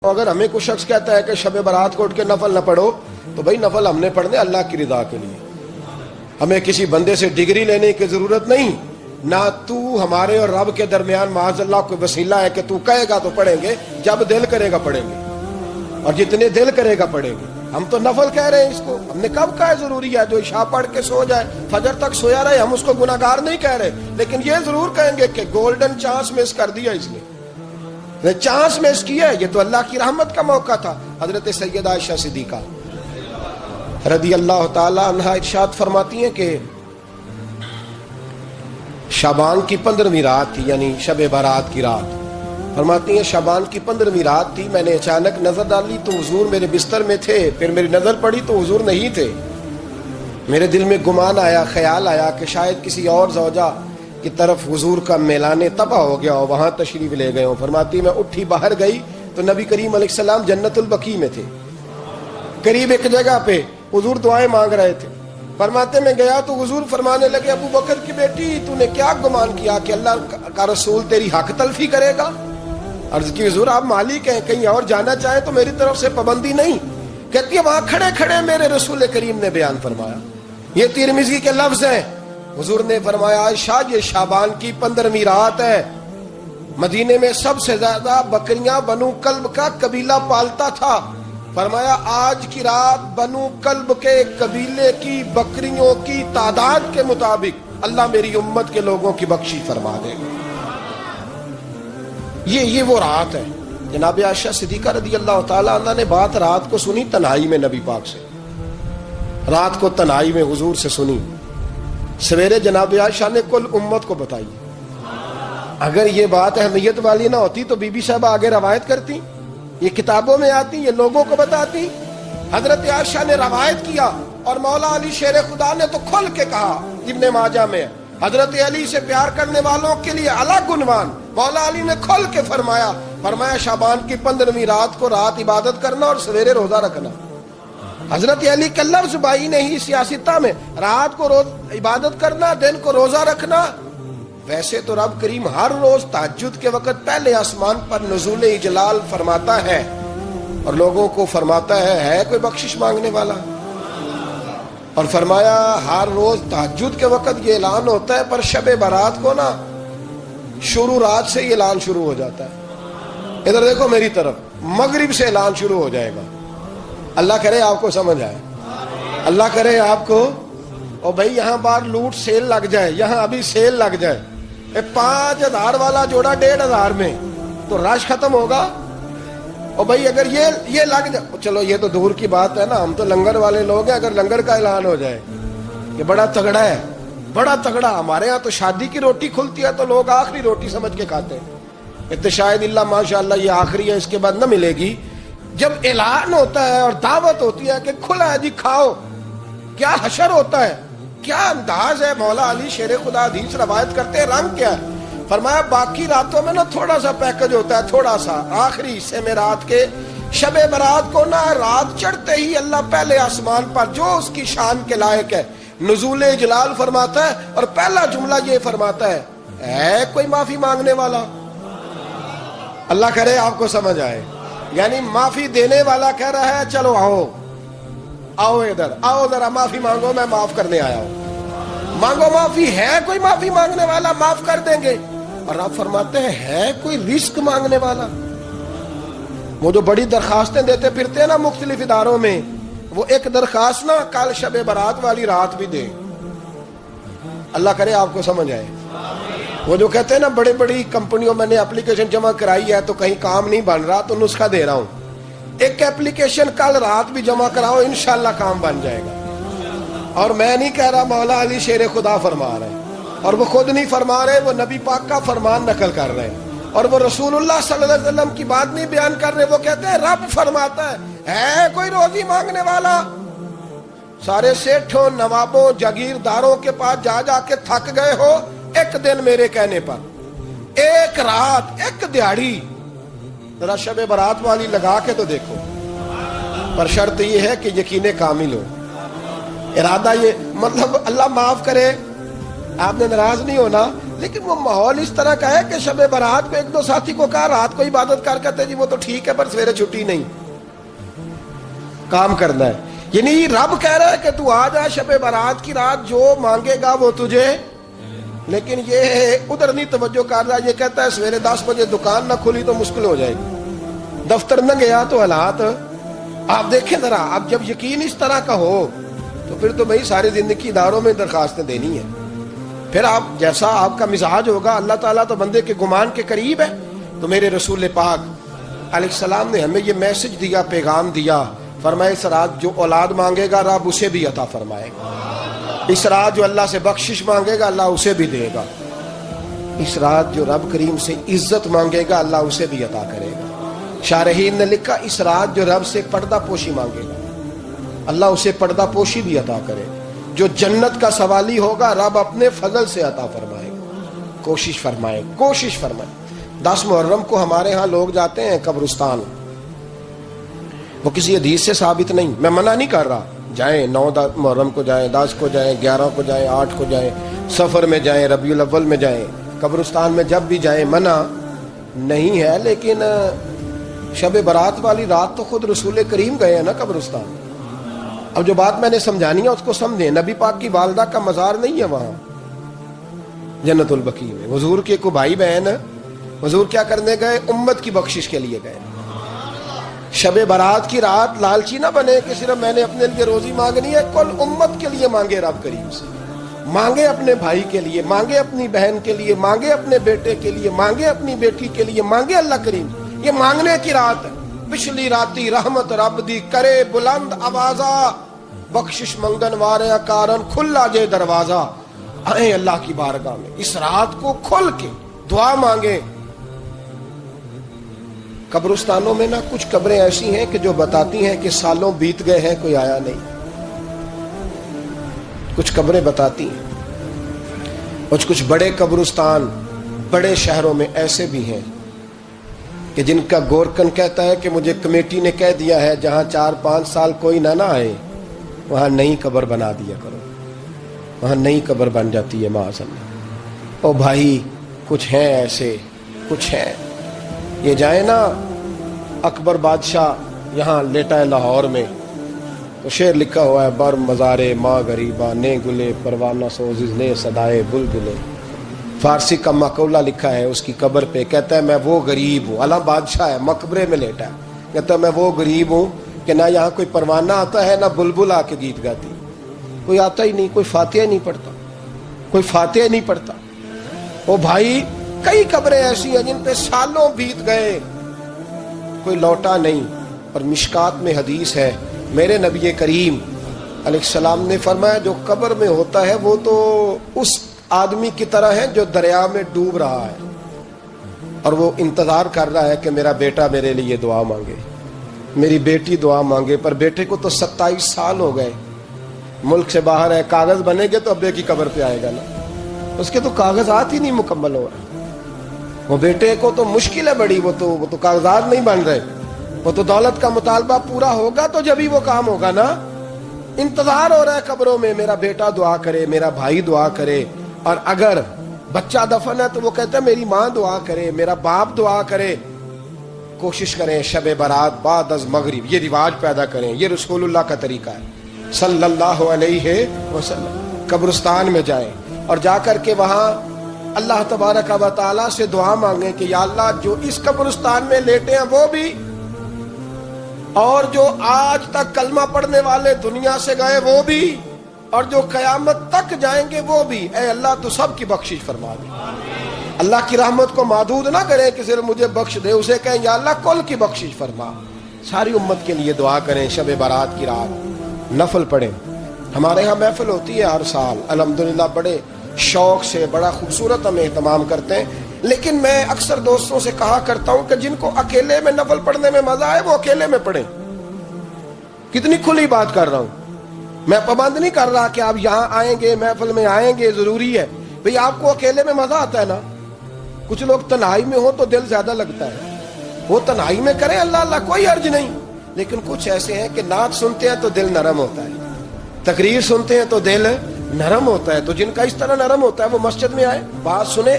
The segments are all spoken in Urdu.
اگر ہمیں کوئی شخص کہتا ہے کہ شب برات کو اٹھ کے نفل نہ پڑھو، تو بھائی نفل ہم نے پڑھنے اللہ کی رضا کے لیے، ہمیں کسی بندے سے ڈگری لینے کی ضرورت نہیں، نہ تو ہمارے اور رب کے درمیان معاذ اللہ کوئی وسیلہ ہے کہ تو کہے گا تو پڑھیں گے، جب دل کرے گا پڑھیں گے، اور جتنے دل کرے گا پڑھیں گے۔ ہم تو نفل کہہ رہے ہیں اس کو، ہم نے کب کہا ہے ضروری ہے جو عشاء پڑھ کے سو جائے فجر تک سویا رہے، ہم اس کو گناہگار نہیں کہہ رہے، لیکن یہ ضرور کہیں گے کہ گولڈن چانس مس کر دیا اس نے چانس مس کیا ہے، یہ تو اللہ کی رحمت کا موقع تھا۔ حضرت سیدہ عائشہ صدیقہ رضی اللہ تعالی عنہا ارشاد فرماتی ہیں کہ شعبان کی 15ویں رات تھی، یعنی شب برات کی رات، فرماتی ہیں شعبان کی 15ویں رات تھی، میں نے اچانک نظر ڈالی تو حضور میرے بستر میں تھے، پھر میری نظر پڑی تو حضور نہیں تھے، میرے دل میں گمان آیا، خیال آیا کہ شاید کسی اور زوجہ کی طرف حضور کا میلان طبع ہو گیا ہو، وہاں تشریف لے گئے ہوں۔ فرماتی میں اٹھی باہر گئی تو نبی کریم علیہ السلام جنت البقیع میں تھے، قریب ایک جگہ پہ حضور دعائیں مانگ رہے تھے۔ فرماتے میں گیا تو حضور فرمانے لگے ابو بکر کی بیٹی تو نے کیا گمان کیا کہ اللہ کا رسول تیری حق تلفی کرے گا؟ عرض کی حضور آپ مالک ہیں، کہیں اور جانا چاہیں تو میری طرف سے پابندی نہیں۔ کہتی ہے وہاں کھڑے کھڑے میرے رسول کریم نے بیان فرمایا، یہ ترمذی کے لفظ ہیں، حضور نے فرمایا عائشہ یہ شعبان کی 15ویں رات ہے، مدینے میں سب سے زیادہ بکریاں بنو کلب کا قبیلہ پالتا تھا، فرمایا آج کی رات بنو کلب کے قبیلے کی بکریوں کی تعداد کے مطابق اللہ میری امت کے لوگوں کی بخشی فرما دے گا۔ یہ وہ رات ہے۔ جناب عائشہ صدیقہ رضی اللہ تعالی عنہ نے بات رات کو سنی تنہائی میں نبی پاک سے، رات کو تنہائی میں حضور سے سنی، سویرے جناب عائشہ نے کل امت کو بتائی۔ اگر یہ بات اہمیت والی نہ ہوتی تو بی بی صاحبہ آگے روایت کرتی، یہ کتابوں میں آتی، یہ لوگوں کو بتاتی۔ حضرت عائشہ نے روایت کیا اور مولا علی شیر خدا نے تو کھل کے کہا، ابن ماجہ میں حضرت علی سے پیار کرنے والوں کے لیے الگ عنوان، مولا علی نے کھل کے فرمایا شعبان کی 15ویں رات کو رات عبادت کرنا اور سویرے روزہ رکھنا۔ حضرت علی کا لفظ بائی نہیں سیاستہ میں، رات کو روز عبادت کرنا، دن کو روزہ رکھنا۔ ویسے تو رب کریم ہر روز تہجد کے وقت پہلے آسمان پر نزول اجلال فرماتا ہے اور لوگوں کو فرماتا ہے کوئی بخشش مانگنے والا، اور فرمایا ہر روز تہجد کے وقت یہ اعلان ہوتا ہے، پر شب برات کو نا شروع رات سے یہ اعلان شروع ہو جاتا ہے۔ ادھر دیکھو میری طرف، مغرب سے اعلان شروع ہو جائے گا۔ اللہ کرے آپ کو سمجھ آئے، اللہ کرے آپ کو، اور بھائی یہاں بار لوٹ سیل لگ جائے، یہاں ابھی سیل لگ جائے، 5000 والا جوڑا 1500 میں، تو رش ختم ہوگا۔ اور بھائی اگر یہ لگ جائے، چلو یہ تو دور کی بات ہے نا، ہم تو لنگر والے لوگ ہیں، اگر لنگر کا اعلان ہو جائے کہ بڑا تگڑا ہے، بڑا تگڑا، ہمارے ہاں تو شادی کی روٹی کھلتی ہے تو لوگ آخری روٹی سمجھ کے کھاتے ہیں، شاید اللہ ماشاءاللہ یہ آخری ہے، اس کے بعد نہ ملے گی۔ جب اعلان ہوتا ہے اور دعوت ہوتی ہے کہ کھلا ہے جی کھاؤ، کیا حشر ہوتا ہے، کیا انداز ہے۔ مولا علی شیر خدا حدیث روایت کرتے ہیں، رنگ کیا ہے؟ فرمایا باقی راتوں میں نا تھوڑا سا پیکج ہوتا ہے، تھوڑا سا، آخری حصے میں رات کے شب برات کو نا رات چڑھتے ہی اللہ پہلے آسمان پر جو اس کی شان کے لائق ہے نزول جلال فرماتا ہے، اور پہلا جملہ یہ فرماتا ہے کوئی معافی مانگنے والا؟ اللہ کرے آپ کو سمجھ آئے، یعنی معافی دینے والا کہہ رہا ہے چلو آؤ ادھر آؤ، ذرا معافی مانگو، میں معاف کرنے آیا ہوں، مانگو معافی، ہے کوئی معافی مانگنے والا؟ معاف کر دیں گے۔ اور آپ فرماتے ہیں ہے کوئی رزق مانگنے والا؟ وہ جو بڑی درخواستیں دیتے پھرتے ہیں نا مختلف اداروں میں، وہ ایک درخواست نا کل شب برات والی رات بھی دے۔ اللہ کرے آپ کو سمجھ آئے۔ وہ جو کہتے ہیں نا بڑی بڑی کمپنیوں میں نے اپلیکیشن جمع کرائی ہے تو کہیں کام نہیں بن رہا تو نسخہ دے رہا ہوں، ایک اپلیکیشن کل رات بھی جمع کراؤ انشاءاللہ کام بن جائے گا۔ اور میں نہیں کہہ رہا، مولا علی شیر خدا فرما رہے ہیں، اور وہ خود نہیں فرما رہے، وہ نبی پاک کا فرمان نقل کر رہے ہیں، اور وہ رسول اللہ صلی اللہ علیہ وسلم کی بات نہیں بیان کر رہے، وہ کہتے ہیں رب فرماتا ہے کوئی روزی مانگنے والا؟ سارے سیٹھوں، نوابوں، جاگیرداروں کے پاس جا جا کے تھک گئے ہو، ایک دن میرے کہنے پر، ایک رات، ایک دیہڑی ذرا شب برات والی لگا کے تو دیکھو۔ پر شرط یہ ہے کہ یقین کامل ہو، ارادہ یہ، مطلب اللہ معاف کرے، آپ نے ناراض نہیں ہونا، لیکن وہ ماحول اس طرح کا ہے کہ شب برات کو ایک دو ساتھی کو کہا رات کو عبادت کر کہتے جی وہ تو ٹھیک ہے پر سویرے چھٹی نہیں، کام کرنا ہے. یعنی رب کہہ رہا ہے کہ تو آ جا شب برات کی رات، جو مانگے گا وہ تجھے. لیکن یہ ادھر نہیں توجہ کر رہا، یہ کہتا ہے سویرے 10 بجے دکان نہ کھلی تو مشکل ہو جائے گی، دفتر نہ گیا تو حالات آپ دیکھیں ذرا. اب جب یقین اس طرح کا ہو تو پھر تو بھائی ساری زندگی اداروں میں درخواستیں دینی ہے. پھر آپ جیسا آپ کا مزاج ہوگا، اللہ تعالیٰ تو بندے کے گمان کے قریب ہے. تو میرے رسول پاک علیہ السلام نے ہمیں یہ میسج دیا، پیغام دیا، فرمایا اس رات جو اولاد مانگے گا رب اسے بھی عطا فرمائے گا. اس رات جو اللہ سے بخشش مانگے گا اللہ اسے بھی دے گا. اس رات جو رب کریم سے عزت مانگے گا اللہ اسے بھی عطا کرے گا. شارحین نے لکھا اس رات جو رب سے پردہ پوشی مانگے گا اللہ اسے پردہ پوشی بھی عطا کرے. جو جنت کا سوالی ہوگا رب اپنے فضل سے عطا فرمائے گا. کوشش فرمائے، کوشش فرمائے. 10 محرم کو ہمارے ہاں لوگ جاتے ہیں قبرستان، وہ کسی حدیث سے ثابت نہیں، میں منع نہیں کر رہا، جائیں 9 محرم کو جائیں، 10 کو جائیں، 11 کو جائیں، 8 کو جائیں، سفر میں جائیں، ربیع الاول میں جائیں، قبرستان میں جب بھی جائیں منع نہیں ہے. لیکن شب برات والی رات تو خود رسول کریم گئے ہیں نا قبرستان. اب جو بات میں نے سمجھانی ہے اس کو سمجھیں. نبی پاک کی والدہ کا مزار نہیں ہے وہاں جنت البقیع میں. حضور کے کوئی بھائی بہن، حضور کیا کرنے گئے؟ امت کی بخشش کے لیے گئے. شب برات کی رات لالچی نہ بنے کہ صرف میں نے اپنے لیے روزی مانگنی ہے، کل امت کے لیے مانگے رب کریم سے. مانگے اپنے بھائی کے لیے، مانگے اپنی بہن کے لیے، مانگے اپنے بیٹے کے لیے، مانگے اپنی بیٹی کے لیے، مانگے اللہ کریم. یہ مانگنے کی رات ہے. پچھلی راتی رحمت رب دی کرے بلند آوازہ، بخشش منگن وارے کارن کھلا جے دروازہ. آئیں اللہ کی بارگاہ میں اس رات کو کھل کے دعا مانگے. قبرستانوں میں نا کچھ قبریں ایسی ہیں کہ جو بتاتی ہیں کہ سالوں بیت گئے ہیں کوئی آیا نہیں. کچھ قبریں بتاتی ہیں. اور کچھ بڑے قبرستان بڑے شہروں میں ایسے بھی ہیں کہ جن کا گورکن کہتا ہے کہ مجھے کمیٹی نے کہہ دیا ہے جہاں 4-5 سال کوئی نہ آئے وہاں نئی قبر بنا دیا کرو. وہاں نئی قبر بن جاتی ہے معاذ اللہ. او بھائی کچھ ہیں ایسے، کچھ ہیں. یہ جائیں نا اکبر بادشاہ یہاں لیٹا ہے لاہور میں تو شعر لکھا ہوا ہے، بر مزارے ماں غریباں نے گلے پروانہ سوزز نے صدائے بلبلے. فارسی کا مقولہ لکھا ہے اس کی قبر پہ، کہتا ہے میں وہ غریب ہوں. اعلیٰ بادشاہ ہے مقبرے میں لیٹا ہے، کہتا ہے میں وہ غریب ہوں کہ نہ یہاں کوئی پروانہ آتا ہے نہ بلبل آ کے گیت گاتی. کوئی آتا ہی نہیں، کوئی فاتحہ نہیں پڑھتا، کوئی فاتحہ نہیں پڑھتا. او بھائی کئی قبریں ایسی ہیں جن پہ سالوں بیت گئے کوئی لوٹا نہیں. اور مشکات میں حدیث ہے، میرے نبی کریم علیہ السلام نے فرمایا جو قبر میں ہوتا ہے وہ تو اس آدمی کی طرح ہے جو دریا میں ڈوب رہا ہے اور وہ انتظار کر رہا ہے کہ میرا بیٹا میرے لیے دعا مانگے، میری بیٹی دعا مانگے. پر بیٹے کو تو 27 سال ہو گئے، ملک سے باہر ہے. کاغذ بنے گے تو ابے کی قبر پہ آئے گا نا، اس کے تو کاغذات ہی نہیں مکمل ہو رہے. وہ بیٹے کو تو مشکل ہے بڑی، وہ تو کاغذات نہیں بن رہے. وہ تو دولت کا مطالبہ پورا ہوگا تو جبھی وہ کام ہوگا نا. انتظار ہو رہا ہے قبروں میں میرا بیٹا دعا کرے، میرا بھائی دعا کرے. اور اگر بچہ دفن ہے تو وہ کہتا ہے میری ماں دعا کرے، میرا باپ دعا کرے. کوشش کریں شب برات بعد از مغرب یہ رواج پیدا کریں. یہ رسول اللہ کا طریقہ ہے صلی اللہ علیہ وسلم. قبرستان میں جائیں اور جا کر کے وہاں اللہ تبارک و تعالیٰ سے دعا مانگیں کہ یا اللہ جو اس قبرستان میں لیٹے ہیں وہ بھی، اور جو آج تک کلمہ پڑھنے والے دنیا سے گئے وہ بھی، اور جو قیامت تک جائیں گے وہ بھی. اے اللہ تو سب کی بخشش فرما دے. اللہ کی رحمت کو محدود نہ کریں کہ صرف مجھے بخش دے، اسے کہیں یا اللہ کل کی بخشش فرما. ساری امت کے لیے دعا کریں. شب برات کی رات نفل پڑھیں. ہمارے ہاں محفل ہوتی ہے ہر سال الحمدللہ، بڑے شوق سے بڑا خوبصورت ہم اہتمام کرتے ہیں. لیکن میں اکثر دوستوں سے کہا کرتا ہوں کہ جن کو اکیلے میں نفل پڑھنے میں مزہ آئے وہ اکیلے میں پڑھیں. کتنی کھلی بات کر رہا ہوں. میں پابند نہیں کر رہا کہ آپ یہاں آئیں گے محفل میں آئیں گے ضروری ہے. بھئی آپ کو اکیلے میں مزہ آتا ہے نا. کچھ لوگ تنہائی میں ہو تو دل زیادہ لگتا ہے، وہ تنہائی میں کریں اللہ اللہ کوئی حرج نہیں. لیکن کچھ ایسے ہیں کہ نعت سنتے ہیں تو دل نرم ہوتا ہے، تقریر سنتے ہیں تو دل نرم ہوتا ہے، تو جن کا اس طرح نرم ہوتا ہے وہ مسجد میں آئے، بات سنے۔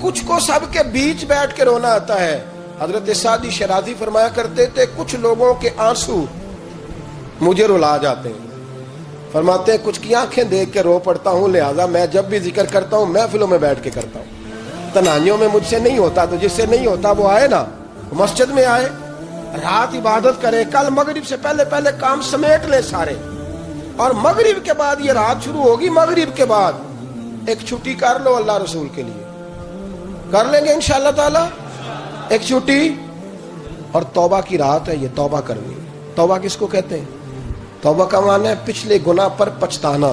کچھ کو سب کے بیچ بیٹھ کے رونا آتا ہے۔ حضرت سعدی شیرازی فرمایا کرتے تھے کچھ لوگوں کے آنسو مجھے رلا جاتے ہیں، فرماتے ہیں کچھ کی آنکھیں دیکھ کے رو پڑتا ہوں، لہذا میں جب بھی ذکر کرتا ہوں محفلوں میں بیٹھ کے کرتا ہوں، تنہائیوں میں مجھ سے نہیں ہوتا، تو جس سے نہیں ہوتا وہ آئے نا، مسجد میں آئے، رات عبادت کرے۔ کل مغرب سے پہلے پہلے کام سمیٹ لے سارے، اور مغرب کے بعد یہ رات شروع ہوگی، مغرب کے بعد ایک چھٹی کر لو اللہ رسول کے لیے، کر لیں گے انشاءاللہ تعالی ایک چھٹی۔ اور توبہ کی رات ہے یہ، توبہ کرنی۔ توبہ کس کو کہتے ہیں؟ توبہ کا معنی ہے پچھلے گناہ پر پچھتانا،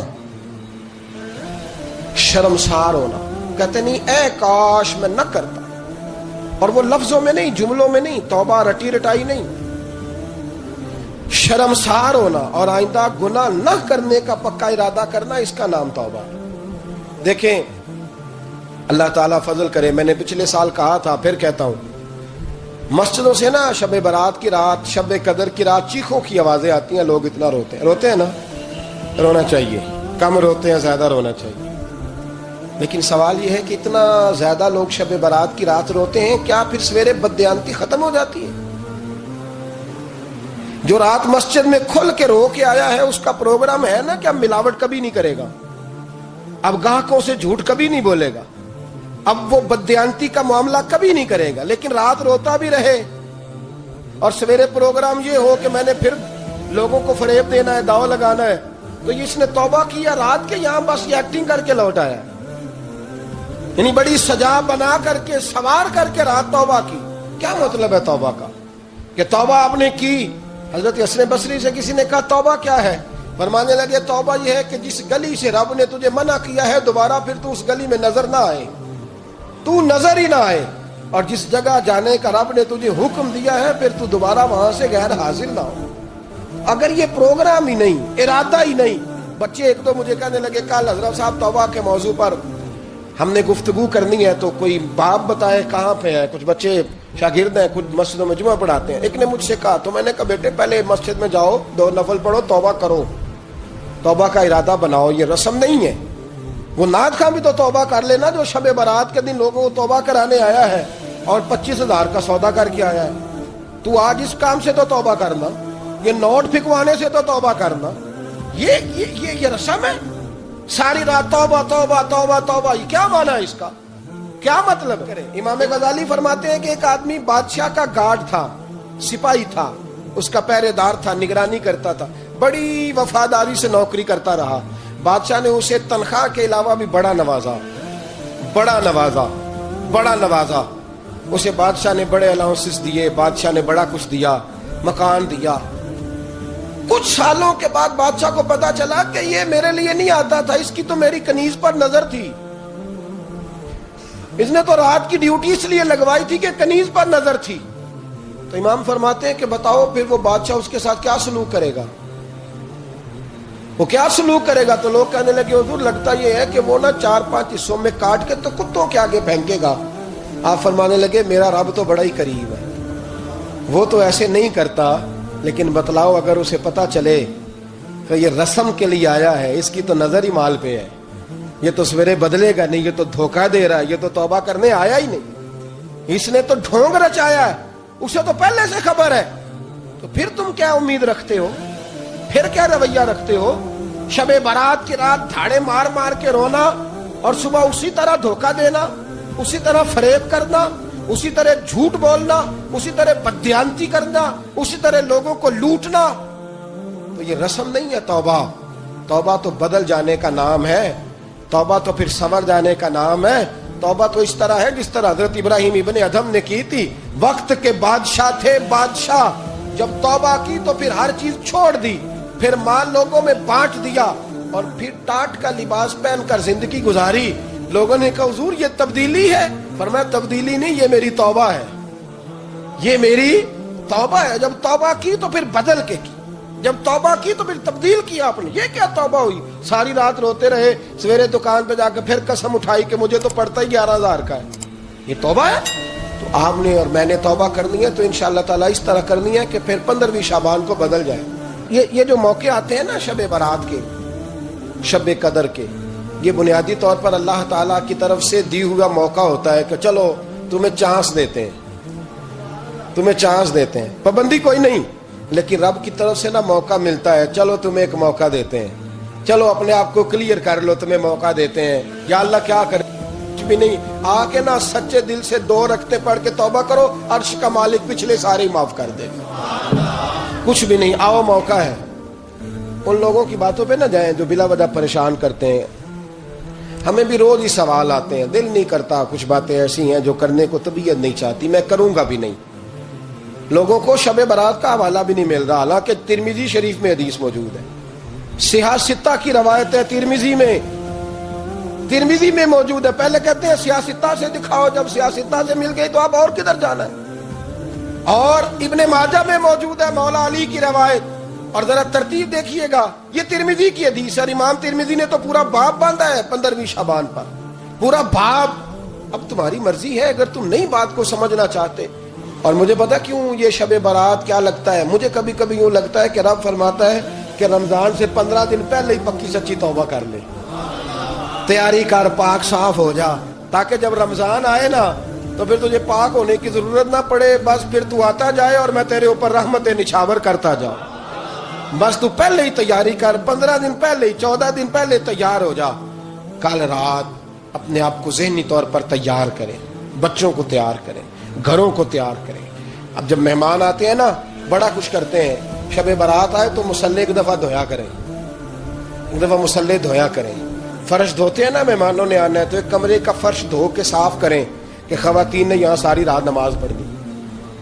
شرمسار ہونا، کہتے نہیں اے کاش میں نہ کرتا، اور وہ لفظوں میں نہیں، جملوں میں نہیں، توبہ رٹی رٹائی نہیں، شرمسار ہونا اور آئندہ گناہ نہ کرنے کا پکا ارادہ کرنا، اس کا نام توبہ ہے۔ دیکھیں اللہ تعالیٰ فضل کرے، میں نے پچھلے سال کہا تھا پھر کہتا ہوں، مسجدوں سے نا شب برات کی رات، شب قدر کی رات چیخوں کی آوازیں آتی ہیں، لوگ اتنا روتے ہیں نا، رونا چاہیے، کم روتے ہیں زیادہ رونا چاہیے، لیکن سوال یہ ہے کہ اتنا زیادہ لوگ شب برات کی رات روتے ہیں، کیا پھر سویرے بددیانتی ختم ہو جاتی ہے؟ جو رات مسجد میں کھل کے رو کے آیا ہے اس کا پروگرام ہے نا کہ اب ملاوٹ کبھی نہیں کرے گا، اب گاہکوں سے جھوٹ کبھی نہیں بولے گا، اب وہ بددیانتی کا معاملہ کبھی نہیں کرے گا، لیکن رات روتا بھی رہے اور سویرے پروگرام یہ ہو کہ میں نے پھر لوگوں کو فریب دینا ہے، داؤ لگانا ہے، تو اس نے توبہ کیا رات کے، یہاں بس یہ ایکٹنگ کر کے لوٹ آیا، یعنی بڑی سجا بنا کر کے سوار کر کے رات توبہ کی۔ کیا مطلب ہے توبہ کا؟ کہ توبہ آپ نے کی۔ حضرت حسن بصری سے کسی نے کہا توبہ کیا ہے؟ فرمانے لگے توبہ یہ ہے کہ جس گلی سے رب نے تجھے منع کیا ہے دوبارہ پھر تو اس گلی میں نظر نہ آئے، تو نظر ہی نہ آئے، اور جس جگہ جانے کا رب نے تجھے حکم دیا ہے پھر تو دوبارہ وہاں سے غیر حاضر نہ ہو۔ اگر یہ پروگرام ہی نہیں، ارادہ ہی نہیں، بچے ایک تو مجھے کہنے لگے کل حضرت صاحب توبہ کے موضوع پر ہم نے گفتگو کرنی ہے تو کوئی باب بتائے کہاں پہ ہے، کچھ بچے شاگرد ہیں، کچھ مسجدوں میں جمعہ پڑھاتے ہیں، ایک نے مجھ سے کہا، تو میں نے کہا بیٹے پہلے مسجد میں جاؤ، 2 نفل پڑھو، توبہ کرو، توبہ کا ارادہ بناؤ، یہ رسم نہیں ہے۔ وہ نعت خان بھی تو توبہ کر لینا جو شب برات کے دن لوگوں کو توبہ کرانے آیا ہے اور 25,000 کا سودا کر کے آیا ہے، تو آج اس کام سے تو توبہ کرنا، یہ نوٹ پھکوانے سے تو توبہ کرنا، یہ رسم ہے؟ ساری رات توبہ توبہ توبہ توبہ، یہ کیا معنی ہے اس کا؟ کیا مطلب کرے؟ امام غزالی فرماتے ہیں کہ ایک آدمی بادشاہ کا گارڈ تھا، سپاہی تھا، اس کا پہرے دار تھا، نگرانی کرتا تھا، بڑی وفاداری سے نوکری کرتا رہا، بادشاہ نے اسے تنخواہ کے علاوہ بھی بڑا نوازا، اسے بادشاہ نے بڑے الاؤنسز دیے، بادشاہ نے بڑا کچھ دیا، مکان دیا۔ کچھ سالوں کے بعد بادشاہ کو پتا چلا کہ یہ میرے لیے نہیں آتا تھا، اس کی تو میری کنیز پر نظر تھی، اس نے تو رات کی ڈیوٹی اس لیے لگوائی تھی کہ کنیز پر نظر تھی۔ تو امام فرماتے ہیں کہ بتاؤ پھر وہ بادشاہ اس کے ساتھ کیا سلوک کرے گا؟ وہ کیا سلوک کرے گا؟ تو لوگ کہنے لگے حضور لگتا یہ ہے کہ وہ نا 4-5 حصوں میں کاٹ کے تو کتوں کے آگے پھینکے گا۔ آپ فرمانے لگے میرا رب تو بڑا ہی قریب ہے، وہ تو ایسے نہیں کرتا، لیکن بتلاؤ اگر اسے پتا چلے کہ یہ رسم کے لیے آیا ہے، اس کی تو نظر ہی مال پہ ہے، یہ تو سویرے بدلے گا نہیں، یہ تو دھوکہ دے رہا ہے، یہ تو توبہ کرنے آیا ہی نہیں، اس نے تو ڈھونگ رچایا ہے، اسے تو پہلے سے خبر ہے، تو پھر تم کیا امید رکھتے ہو؟ پھر کیا رویہ رکھتے ہو؟ شب برات کی رات دھاڑے مار مار کے رونا اور صبح اسی طرح دھوکہ دینا، اسی طرح فریب کرنا، اسی طرح جھوٹ بولنا، اسی طرح بددیانتی کرنا، اسی طرح لوگوں کو لوٹنا، تو یہ رسم نہیں ہے توبہ۔ توبہ تو بدل جانے کا نام ہے، توبہ تو پھر سنور جانے کا نام ہے۔ توبہ تو اس طرح ہے جس طرح حضرت ابراہیم ابن ادھم نے کی تھی، وقت کے بادشاہ تھے، بادشاہ جب توبہ کی تو پھر ہر چیز چھوڑ دی، پھر مال لوگوں میں بانٹ دیا اور پھر ٹاٹ کا لباس پہن کر زندگی گزاری۔ لوگوں نے کہا حضور یہ تبدیلی ہے؟ فرمایا تبدیلی نہیں، یہ میری توبہ ہے، یہ میری توبہ ہے۔ جب توبہ کی تو پھر بدل کے کی، جب توبہ کی تو پھر تبدیل کیا آپ نے۔ یہ کیا توبہ ہوئی؟ ساری رات روتے رہے، سویرے دکان پہ جا کے پھر قسم اٹھائی کہ مجھے تو پڑتا ہی 11,000 کا ہے، یہ توبہ ہے؟ تو آپ نے اور میں نے توبہ کرنی ہے تو انشاءاللہ تعالیٰ اس طرح کرنی ہے کہ پھر 15ویں شعبان کو بدل جائے۔ یہ جو موقع آتے ہیں نا شب برات کے، شب قدر کے، یہ بنیادی طور پر اللہ تعالیٰ کی طرف سے دی ہوا موقع ہوتا ہے کہ چلو تمہیں چانس دیتے ہیں، تمہیں چانس دیتے ہیں، پابندی کوئی نہیں، لیکن رب کی طرف سے نا موقع ملتا ہے، چلو تمہیں ایک موقع دیتے ہیں، چلو اپنے آپ کو کلیئر کر لو، تمہیں موقع دیتے ہیں۔ یا اللہ کیا کرے؟ کچھ بھی نہیں، آ کے نا سچے دل سے 2 رکعتیں پڑھ کے توبہ کرو، عرش کا مالک پچھلے سارے ہی معاف کر دے گا۔ کچھ بھی نہیں، آؤ موقع ہے۔ ان لوگوں کی باتوں پہ نہ جائیں جو بلا وجہ پریشان کرتے ہیں۔ ہمیں بھی روز ہی سوال آتے ہیں، دل نہیں کرتا، کچھ باتیں ایسی ہیں جو کرنے کو طبیعت نہیں چاہتی، میں کروں گا بھی نہیں۔ لوگوں کو شب برات کا حوالہ بھی نہیں مل رہا، حالانکہ ترمذی شریف میں حدیث موجود ہے، صحاح ستہ کی روایت ہے، ترمذی میں موجود ہے۔ پہلے کہتے ہیں صحاح ستہ سے دکھاؤ، جب صحاح ستہ سے مل گئی تو اب اور کدھر جانا ہے؟ اور ابن ماجہ میں موجود ہے مولا علی کی روایت، اور ذرا ترتیب دیکھیے گا، یہ ترمذی کی حدیث ہے، امام ترمذی نے تو پورا باب باندھا ہے 15ویں شعبان پر، پورا باب۔ اب تمہاری مرضی ہے، اگر تم نئی بات کو سمجھنا چاہتے۔ اور مجھے پتا کیوں یہ شب برات کیا لگتا ہے، مجھے کبھی کبھی یوں لگتا ہے کہ رب فرماتا ہے کہ رمضان سے 15 دن پہلے ہی پکی سچی توبہ کر لے، تیاری کر، پاک صاف ہو جا، تاکہ جب رمضان آئے نا تو پھر تجھے پاک ہونے کی ضرورت نہ پڑے، بس پھر تو آتا جائے اور میں تیرے اوپر رحمت نچھاور کرتا جاؤں۔ بس تو پہلے ہی تیاری کر، 15 دن پہلے، 14 دن پہلے تیار ہو جا۔ کل رات اپنے آپ کو ذہنی طور پر تیار کریں، بچوں کو تیار کریں، گھروں کو تیار کریں۔ اب جب مہمان آتے ہیں نا بڑا کچھ کرتے ہیں، شب برات آئے تو مصلی ایک دفعہ دھویا کریں، ایک دفعہ مصلی دھویا کریں۔ فرش دھوتے ہیں نا، مہمانوں نے آنا ہے تو ایک کمرے کا فرش دھو کے صاف کریں کہ خواتین نے یہاں ساری رات نماز پڑھنی،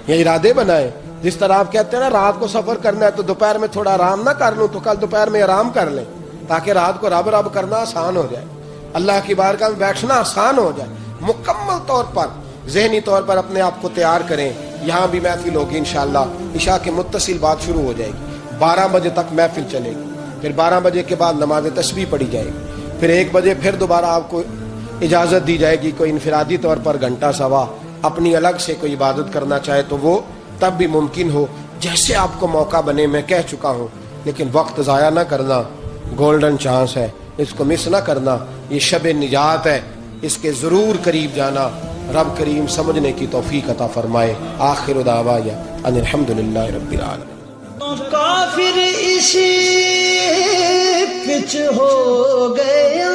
یہ ارادے بنائیں۔ جس طرح آپ کہتے ہیں نا رات کو سفر کرنا ہے تو دوپہر میں تھوڑا آرام نہ کر لوں تو کل دوپہر میں آرام کر لیں، تاکہ رات کو رب رب کرنا آسان ہو جائے، اللہ کی بارگاہ میں بیٹھنا آسان ہو جائے۔ مکمل طور پر ذہنی طور پر اپنے آپ کو تیار کریں۔ یہاں بھی محفل ہوگی انشاءاللہ، عشاء کے متصل بات شروع ہو جائے گی، 12 بجے تک محفل چلے گی، پھر 12 بجے کے بعد نماز تسبیح پڑھی جائے گی، پھر 1 بجے پھر دوبارہ آپ کو اجازت دی جائے گی، کوئی انفرادی طور پر گھنٹہ سوا اپنی الگ سے کوئی عبادت کرنا چاہے تو وہ تب بھی ممکن ہو، جیسے آپ کو موقع بنے۔ میں کہہ چکا ہوں، لیکن وقت ضائع نہ کرنا، گولڈن چانس ہے، اس کو مس نہ کرنا، یہ شب نجات ہے، اس کے ضرور قریب جانا۔ رب کریم سمجھنے کی توفیق عطا فرمائے۔ آخر دعوایا ان الحمدللہ رب العالمین۔ کافر اسی پچ ہو گیا